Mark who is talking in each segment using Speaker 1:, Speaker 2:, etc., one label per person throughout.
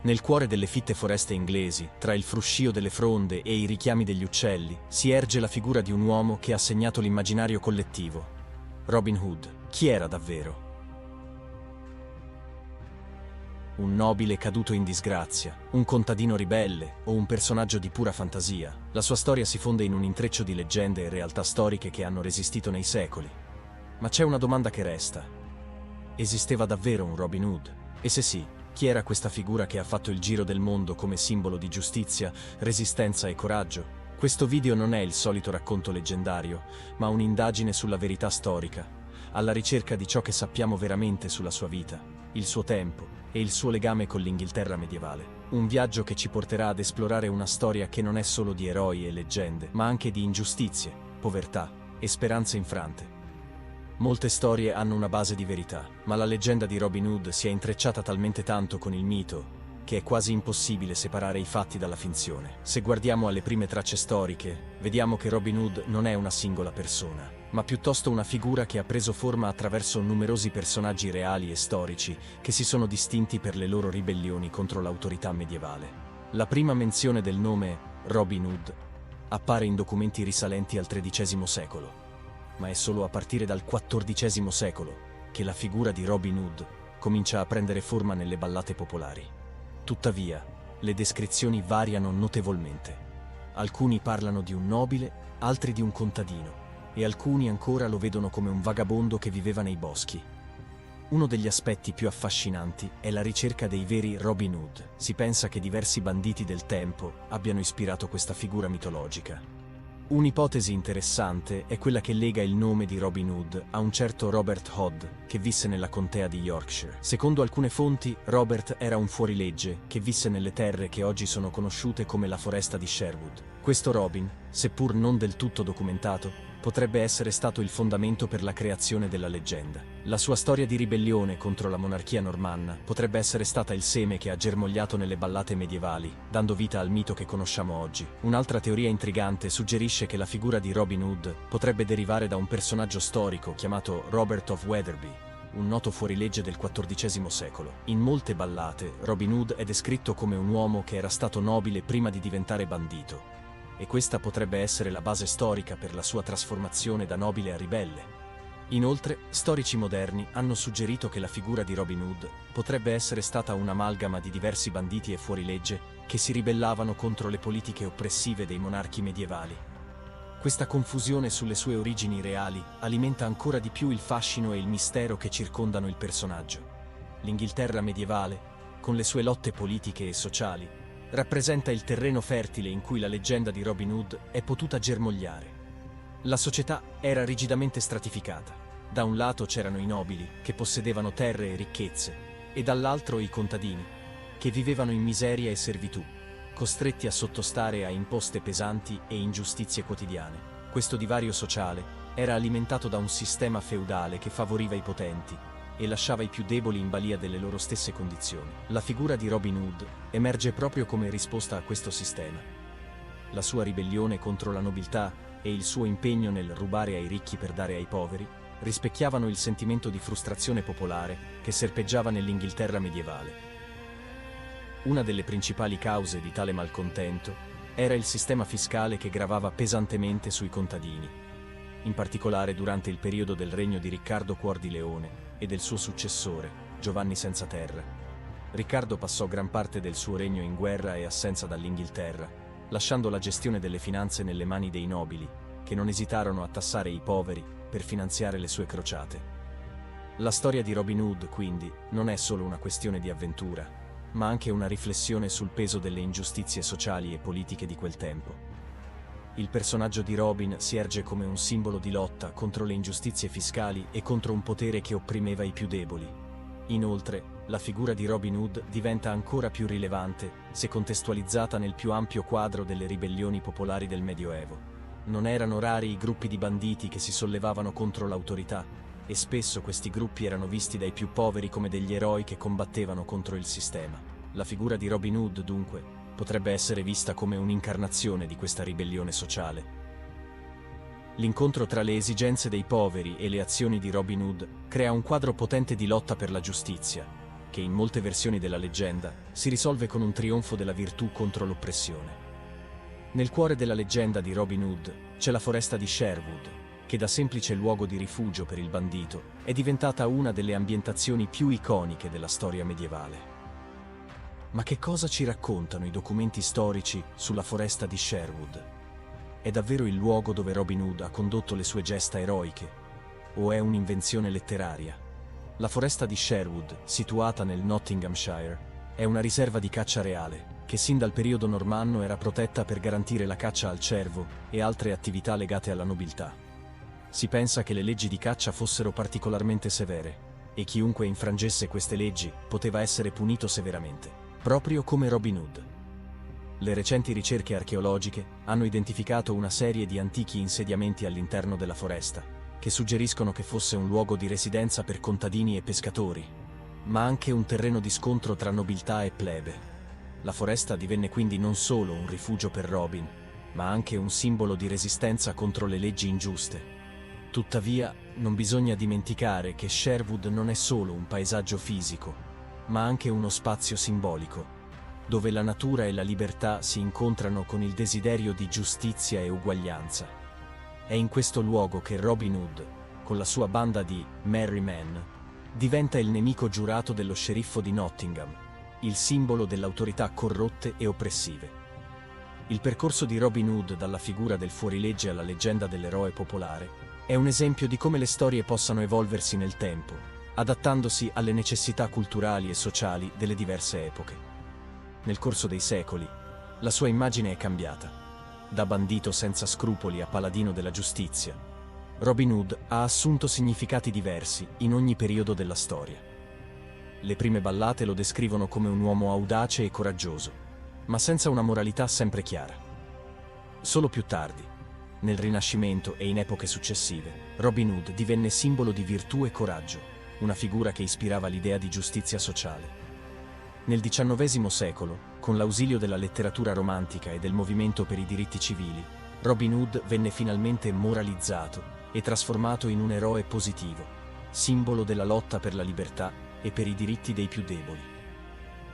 Speaker 1: Nel cuore delle fitte foreste inglesi, tra il fruscio delle fronde e i richiami degli uccelli, si erge la figura di un uomo che ha segnato l'immaginario collettivo. Robin Hood. Chi era davvero? Un nobile caduto in disgrazia, un contadino ribelle o un personaggio di pura fantasia? La sua storia si fonde in un intreccio di leggende e realtà storiche che hanno resistito nei secoli. Ma c'è una domanda che resta. Esisteva davvero un Robin Hood? E se sì, chi era questa figura che ha fatto il giro del mondo come simbolo di giustizia, resistenza e coraggio? Questo video non è il solito racconto leggendario, ma un'indagine sulla verità storica, alla ricerca di ciò che sappiamo veramente sulla sua vita, il suo tempo e il suo legame con l'Inghilterra medievale. Un viaggio che ci porterà ad esplorare una storia che non è solo di eroi e leggende, ma anche di ingiustizie, povertà e speranze infrante. Molte storie hanno una base di verità, ma la leggenda di Robin Hood si è intrecciata talmente tanto con il mito che è quasi impossibile separare i fatti dalla finzione. Se guardiamo alle prime tracce storiche, vediamo che Robin Hood non è una singola persona, ma piuttosto una figura che ha preso forma attraverso numerosi personaggi reali e storici che si sono distinti per le loro ribellioni contro l'autorità medievale. La prima menzione del nome Robin Hood appare in documenti risalenti al XIII secolo, ma è solo a partire dal XIV secolo che la figura di Robin Hood comincia a prendere forma nelle ballate popolari. Tuttavia, le descrizioni variano notevolmente. Alcuni parlano di un nobile, altri di un contadino, e alcuni ancora lo vedono come un vagabondo che viveva nei boschi. Uno degli aspetti più affascinanti è la ricerca dei veri Robin Hood. Si pensa che diversi banditi del tempo abbiano ispirato questa figura mitologica. Un'ipotesi interessante è quella che lega il nome di Robin Hood a un certo Robert Hood, che visse nella contea di Yorkshire. Secondo alcune fonti, Robert era un fuorilegge che visse nelle terre che oggi sono conosciute come la foresta di Sherwood. Questo Robin, seppur non del tutto documentato, potrebbe essere stato il fondamento per la creazione della leggenda. La sua storia di ribellione contro la monarchia normanna potrebbe essere stata il seme che ha germogliato nelle ballate medievali, dando vita al mito che conosciamo oggi. Un'altra teoria intrigante suggerisce che la figura di Robin Hood potrebbe derivare da un personaggio storico chiamato Robert of Weatherby, un noto fuorilegge del XIV secolo. In molte ballate, Robin Hood è descritto come un uomo che era stato nobile prima di diventare bandito, e questa potrebbe essere la base storica per la sua trasformazione da nobile a ribelle. Inoltre, storici moderni hanno suggerito che la figura di Robin Hood potrebbe essere stata un'amalgama di diversi banditi e fuorilegge che si ribellavano contro le politiche oppressive dei monarchi medievali. Questa confusione sulle sue origini reali alimenta ancora di più il fascino e il mistero che circondano il personaggio. L'Inghilterra medievale, con le sue lotte politiche e sociali, rappresenta il terreno fertile in cui la leggenda di Robin Hood è potuta germogliare. La società era rigidamente stratificata. Da un lato c'erano i nobili, che possedevano terre e ricchezze, e dall'altro i contadini, che vivevano in miseria e servitù, costretti a sottostare a imposte pesanti e ingiustizie quotidiane. Questo divario sociale era alimentato da un sistema feudale che favoriva i potenti e lasciava i più deboli in balia delle loro stesse condizioni. La figura di Robin Hood emerge proprio come risposta a questo sistema. La sua ribellione contro la nobiltà e il suo impegno nel rubare ai ricchi per dare ai poveri rispecchiavano il sentimento di frustrazione popolare che serpeggiava nell'Inghilterra medievale. Una delle principali cause di tale malcontento era il sistema fiscale che gravava pesantemente sui contadini, in particolare durante il periodo del regno di Riccardo Cuor di Leone e del suo successore, Giovanni Senza Terra. Riccardo passò gran parte del suo regno in guerra e assenza dall'Inghilterra, lasciando la gestione delle finanze nelle mani dei nobili, che non esitarono a tassare i poveri per finanziare le sue crociate. La storia di Robin Hood, quindi, non è solo una questione di avventura, ma anche una riflessione sul peso delle ingiustizie sociali e politiche di quel tempo. Il personaggio di Robin si erge come un simbolo di lotta contro le ingiustizie fiscali e contro un potere che opprimeva i più deboli. Inoltre, la figura di Robin Hood diventa ancora più rilevante se contestualizzata nel più ampio quadro delle ribellioni popolari del Medioevo. Non erano rari i gruppi di banditi che si sollevavano contro l'autorità, e spesso questi gruppi erano visti dai più poveri come degli eroi che combattevano contro il sistema. La figura di Robin Hood, dunque, potrebbe essere vista come un'incarnazione di questa ribellione sociale. L'incontro tra le esigenze dei poveri e le azioni di Robin Hood crea un quadro potente di lotta per la giustizia, che in molte versioni della leggenda si risolve con un trionfo della virtù contro l'oppressione. Nel cuore della leggenda di Robin Hood c'è la foresta di Sherwood, che da semplice luogo di rifugio per il bandito è diventata una delle ambientazioni più iconiche della storia medievale. Ma che cosa ci raccontano i documenti storici sulla foresta di Sherwood? È davvero il luogo dove Robin Hood ha condotto le sue gesta eroiche? O è un'invenzione letteraria? La foresta di Sherwood, situata nel Nottinghamshire, è una riserva di caccia reale, che sin dal periodo normanno era protetta per garantire la caccia al cervo e altre attività legate alla nobiltà. Si pensa che le leggi di caccia fossero particolarmente severe, e chiunque infrangesse queste leggi poteva essere punito severamente, proprio come Robin Hood. Le recenti ricerche archeologiche hanno identificato una serie di antichi insediamenti all'interno della foresta, che suggeriscono che fosse un luogo di residenza per contadini e pescatori, ma anche un terreno di scontro tra nobiltà e plebe. La foresta divenne quindi non solo un rifugio per Robin, ma anche un simbolo di resistenza contro le leggi ingiuste. Tuttavia, non bisogna dimenticare che Sherwood non è solo un paesaggio fisico, ma anche uno spazio simbolico, dove la natura e la libertà si incontrano con il desiderio di giustizia e uguaglianza. È in questo luogo che Robin Hood, con la sua banda di merry men, diventa il nemico giurato dello sceriffo di Nottingham, il simbolo delle autorità corrotte e oppressive. Il percorso di Robin Hood dalla figura del fuorilegge alla leggenda dell'eroe popolare è un esempio di come le storie possano evolversi nel tempo, adattandosi alle necessità culturali e sociali delle diverse epoche. Nel corso dei secoli, la sua immagine è cambiata. Da bandito senza scrupoli a paladino della giustizia, Robin Hood ha assunto significati diversi in ogni periodo della storia. Le prime ballate lo descrivono come un uomo audace e coraggioso, ma senza una moralità sempre chiara. Solo più tardi, nel Rinascimento e in epoche successive, Robin Hood divenne simbolo di virtù e coraggio, una figura che ispirava l'idea di giustizia sociale. Nel XIX secolo, con l'ausilio della letteratura romantica e del movimento per i diritti civili, Robin Hood venne finalmente moralizzato e trasformato in un eroe positivo, simbolo della lotta per la libertà e per i diritti dei più deboli.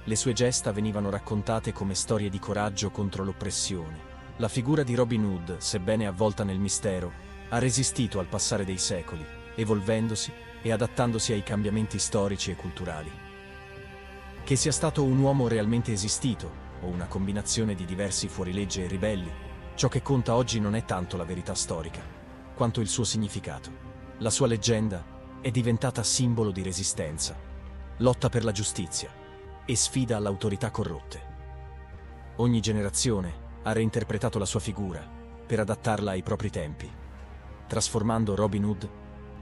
Speaker 1: Le sue gesta venivano raccontate come storie di coraggio contro l'oppressione. La figura di Robin Hood, sebbene avvolta nel mistero, ha resistito al passare dei secoli, evolvendosi e adattandosi ai cambiamenti storici e culturali. Che sia stato un uomo realmente esistito, o una combinazione di diversi fuorilegge e ribelli, ciò che conta oggi non è tanto la verità storica, quanto il suo significato. La sua leggenda è diventata simbolo di resistenza, lotta per la giustizia e sfida all'autorità corrotte. Ogni generazione ha reinterpretato la sua figura per adattarla ai propri tempi, trasformando Robin Hood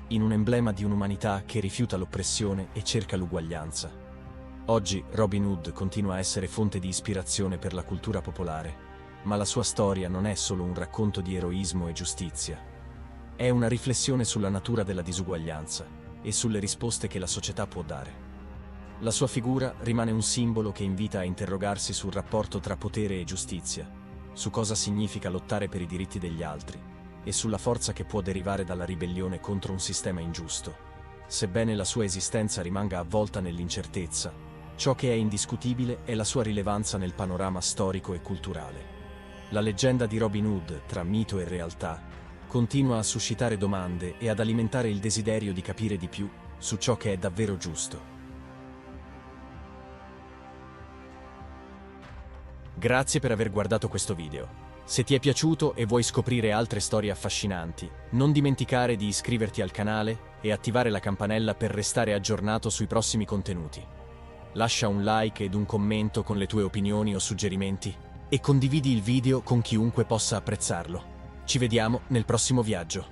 Speaker 1: in un emblema di un'umanità che rifiuta l'oppressione e cerca l'uguaglianza. Oggi Robin Hood continua a essere fonte di ispirazione per la cultura popolare, ma la sua storia non è solo un racconto di eroismo e giustizia. È una riflessione sulla natura della disuguaglianza e sulle risposte che la società può dare. La sua figura rimane un simbolo che invita a interrogarsi sul rapporto tra potere e giustizia, su cosa significa lottare per i diritti degli altri e sulla forza che può derivare dalla ribellione contro un sistema ingiusto. Sebbene la sua esistenza rimanga avvolta nell'incertezza, ciò che è indiscutibile è la sua rilevanza nel panorama storico e culturale. La leggenda di Robin Hood, tra mito e realtà, continua a suscitare domande e ad alimentare il desiderio di capire di più su ciò che è davvero giusto. Grazie per aver guardato questo video. Se ti è piaciuto e vuoi scoprire altre storie affascinanti, non dimenticare di iscriverti al canale e attivare la campanella per restare aggiornato sui prossimi contenuti. Lascia un like ed un commento con le tue opinioni o suggerimenti e condividi il video con chiunque possa apprezzarlo. Ci vediamo nel prossimo viaggio.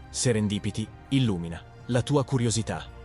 Speaker 1: Serendipity illumina la tua curiosità.